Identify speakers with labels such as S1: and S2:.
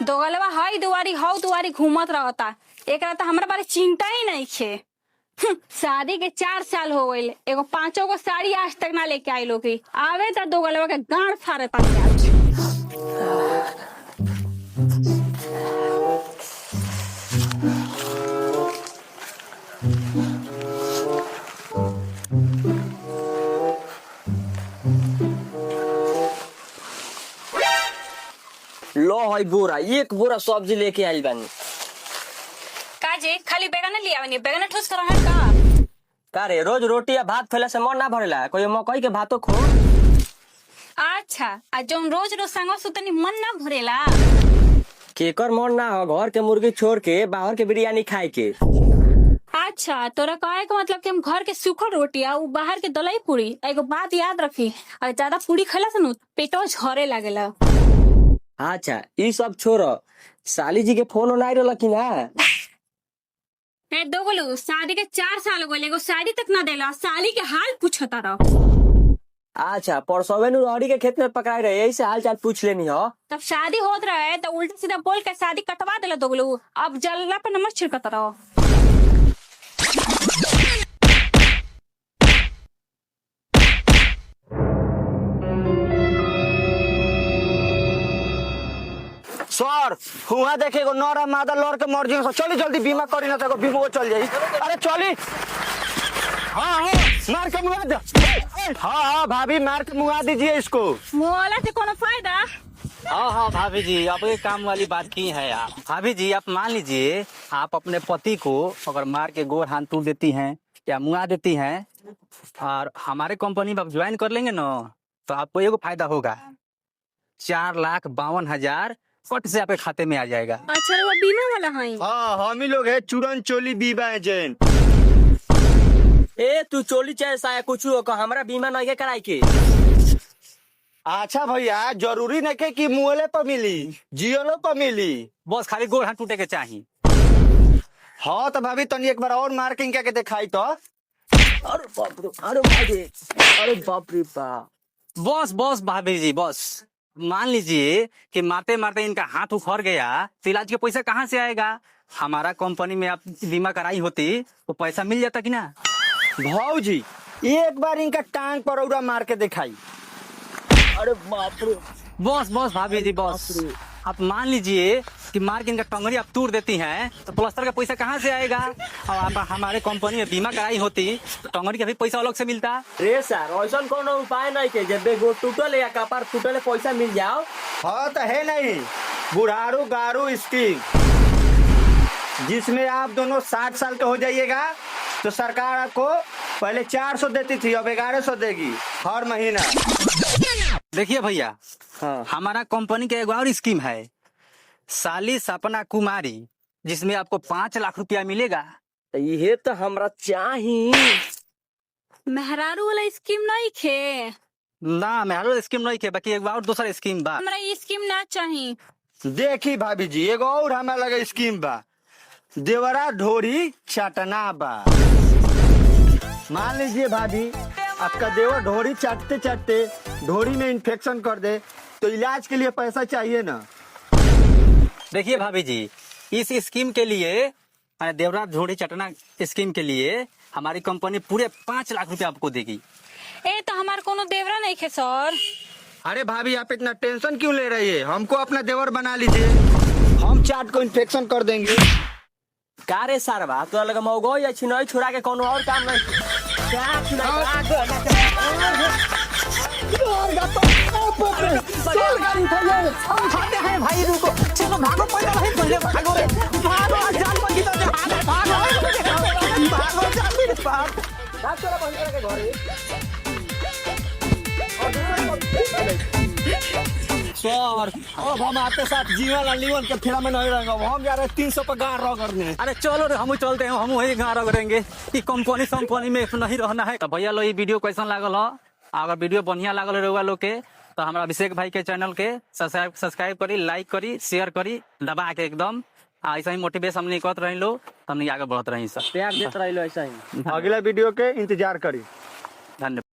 S1: दोगलवा हई दुआरी हौ दुआरी घूमत रहता। एकरा तो हमरा बारे चिंता ही नहीं खे। शादी के 4 साल हो गए, एगो 5 गो साड़ी आज तक ना लेके आई लोग। आवे तो दोगलवा के गांड फाड़े पानी आज।
S2: लो है बोरा, एक बोरा सब्जी लेके आई बानी।
S1: काजी खाली बैगन लिया बनी, बैगन ठोस कर है का?
S2: का रे, रोज रोटी या भात फैले से मन ना भरेला? कोई मकई के भातो खो।
S1: अच्छा, आ जोन रोज रोज संगो सुतनी मन ना भरेला।
S2: केकर मन ना हो घर के मुर्गी छोड़ के बाहर के बिरयानी खाए के?
S1: अच्छा, तोरा कहे का मतलब कि हम घर के सूखल रोटी आ उ बाहर के दलाई पूरी। एगो बात याद रखी, अगर ज्यादा पूरी खैला से न पेटवा झरे लागेला।
S2: अच्छा, ई सब छोड़ो, साली जी के फोन नहीं रहल कि ना?
S1: ए दोगलू, शादी के 4 साल हो गए, एगो साड़ी तक ना देला, साली के हाल पूछता रहो।
S2: अच्छा, परसों नु अड़ी के खेत में पकाए रहे, यही से हाल चाल पूछ लेनी हो।
S1: तब शादी होत रहे तो उल्टा सीधा बोल के शादी कटवा देला दोगलू। अब जल्ला पे नमक छिड़कता रहो।
S3: सर हुआ देखेगो नौरा मादा लड़ के मर जाएगा। चली जल्दी बीमा करी ना तो बीमा को चल जाई। अरे चली। हाँ मार के मुआ दे। हाँ भाभी मार के मुआ दीजिए इसको।
S1: मोला से कोनो फायदा?
S4: हाँ भाभी जी, अब ये काम वाली बात की है आप। भाभी जी आप मान लीजिए, आप अपने पति को अगर मार के गोर हाथ तोड़ देती हैं या मुआ देती हैं और हमारे कंपनी में आप ज्वाइन कर लेंगे ना, तो आपको एगो फायदा होगा। 4,52,000 फट से आपके खाते में आ जाएगा।
S1: अच्छा, वो बीमा वाला है?
S3: हाँ हम ही लोग है चूरन चोली बीमा एजेंट।
S2: ए तू चोली चाहे साया कुछ हो, हमारा बीमा नहीं के कराई के।
S3: अच्छा भैया, जरूरी नहीं के कि मुहले पर मिली, जियोलो पर मिली।
S4: बस खाली गोर हाथ टूटे के चाहिए।
S3: हाँ तो भाभी तनी एक बार और मार के इनका के दिखाई तो।
S2: अरे बाप रे, अरे भाई, अरे बाप रे बाप।
S4: बस भाभी जी बस मान लीजिए कि मारते मारते इनका हाथ उखड़ गया तो इलाज के पैसा कहाँ से आएगा? हमारा कंपनी में आप बीमा कराई होती तो पैसा मिल जाता कि ना?
S3: भाऊजी एक बार इनका टांग पर उड़ा मार के दिखाई।
S2: अरे बाप रे।
S4: बस भाभी जी बस। आप मान लीजिए कि मार के इनका टंगड़ी आप तोड़ देती हैं तो प्लास्टर का पैसा कहाँ से आएगा? और आप हमारे कंपनी में बीमा कराई होती तो टंगड़ी का भी पैसा अलग से मिलता।
S2: रे सर, ऐसा कोनो उपाय नहीं के जब गोड़ टूटल या कपार फूटल पैसा मिल जाओ?
S3: हाँ तो है नहीं, बुढ़ारू गारू स्कीम, जिसमें आप दोनों 60 साल के हो जाइएगा तो सरकार आपको पहले 400 देती थी, अब 1100 देगी हर महीना।
S4: देखिए भैया,
S2: हाँ।
S4: हमारा कंपनी का एक और स्कीम है, साली सपना कुमारी, जिसमें आपको 5 लाख रुपया मिलेगा।
S2: ये तो हमरा चाहिए।
S1: मेहरारू वाला स्कीम नहीं खे?
S4: ना मेहरो स्कीम नहीं के, बाकी एक और दूसरा स्कीम बा।
S1: हमरा ये स्कीम ना चाहिए।
S3: देखी भाभी जी, एगो और हमारा लगे स्कीम बा, देवरा ढोरी चटना बा। मान लीजिए भाभी, आपका देवर ढोरी चाटते चाटते ढोरी में इन्फेक्शन कर दे तो इलाज के लिए पैसा चाहिए ना।
S4: देखिए भाभी जी, इस स्कीम के लिए, देवराज ढोरी चटना स्कीम के लिए हमारी कंपनी पूरे 5 लाख रुपया आपको देगी।
S1: ए तो हमार कोनो देवरा नहीं खे सर।
S3: अरे भाभी आप इतना टेंशन क्यों ले रही है? हमको अपना देवर बना लीजिए, हम चाट को इन्फेक्शन कर देंगे।
S2: का रे सारवा, तो लगा मौगो या छिनई छोड़ा के कोनो और काम नहीं? क्या
S4: भाई रुको, चलो भागो, पहले भागो रे, भागो जान बची तो भागो
S3: सर अब हम आपके साथ जीवन लीवन के फेरा में नहीं रहेंगे। हम जा रहे 300 पर गाड़ करने।
S4: अरे चलो रे, हम चलते हैं, हम वही गाँव करेंगे। कि कंपनी में नहीं रहना है। तो भैया लो, ये वीडियो कैसा लागल हो? अगर वीडियो बढ़िया लागल रहुआ लोग के तो हमारा अभिषेक भाई के चैनल के सब्सक्राइब करी, लाइक करी, शेयर करी दबा के एकदम। ऐसा ही मोटिवेशन हमने करते रही लो, हमने आगे बढ़ते रही सब,
S2: प्यार देते रही लो ऐसा ही।
S3: अगला वीडियो के इंतजार करी।
S4: धन्यवाद।